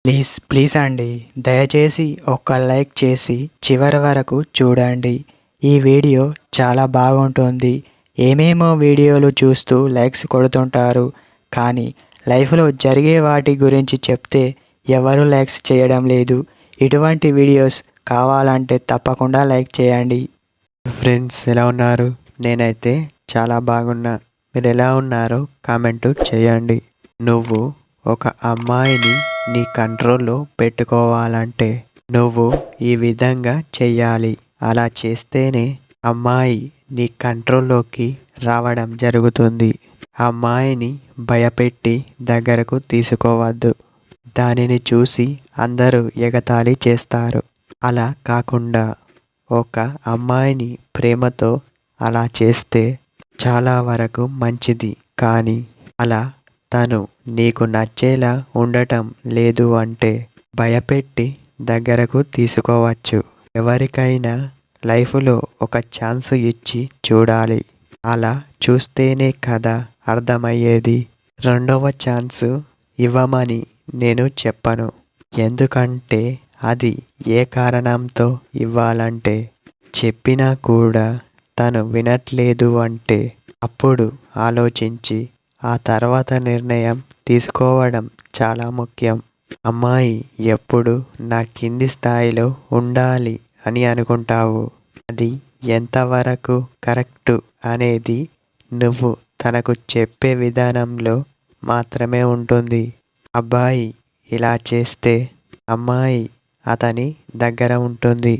Please please అండి, దయచేసి ఒక్క లైక్ చేసి చివరి వరకు చూడండి. ఈ వీడియో చాలా బాగుంటుంది. ఏమేమో వీడియోలు చూస్తూ లైక్స్ కొడుతుంటారు, కానీ లైఫ్లో జరిగే వాటి గురించి చెప్తే ఎవరు లైక్స్ చేయడం లేదు. ఇటువంటి వీడియోస్ కావాలంటే తప్పకుండా లైక్ చేయండి. ఫ్రెండ్స్, ఎలా ఉన్నారు? నేనైతే చాలా బాగున్నా. మీరు ఎలా ఉన్నారో కామెంటు చేయండి. నువ్వు ఒక అమ్మాయిని నీ కంట్రోల్లో పెట్టుకోవాలంటే నువ్వు ఈ విధంగా చెయ్యాలి. అలా చేస్తేనే అమ్మాయి నీ కంట్రోల్లోకి రావడం జరుగుతుంది. అమ్మాయిని భయపెట్టి దగ్గరకు తీసుకోవద్దు. దానిని చూసి అందరూ ఎగతాళి చేస్తారు. అలా కాకుండా ఒక అమ్మాయిని ప్రేమతో అలా చేస్తే చాలా వరకు మంచిది. కానీ అలా తను నీకు నచ్చేలా ఉండటం లేదు అంటే భయపెట్టి దగ్గరకు తీసుకోవచ్చు. ఎవరికైనా లైఫ్లో ఒక ఛాన్స్ ఇచ్చి చూడాలి. అలా చూస్తేనే కదా అర్థమయ్యేది. రెండవ ఛాన్స్ ఇవ్వమని నేను చెప్పను. ఎందుకంటే అది ఏ కారణంతో ఇవ్వాలంటే చెప్పినా కూడా తను వినట్లేదు అంటే అప్పుడు ఆలోచించి ఆ తర్వాత నిర్ణయం తీసుకోవడం చాలా ముఖ్యం. అమ్మాయి ఎప్పుడు నా కింది స్థాయిలో ఉండాలి అని అనుకుంటావు. అది ఎంతవరకు కరెక్టు అనేది నువ్వు తనకు చెప్పే విధానంలో మాత్రమే ఉంటుంది. అబ్బాయి ఇలా చేస్తే అమ్మాయి అతని దగ్గర ఉంటుంది.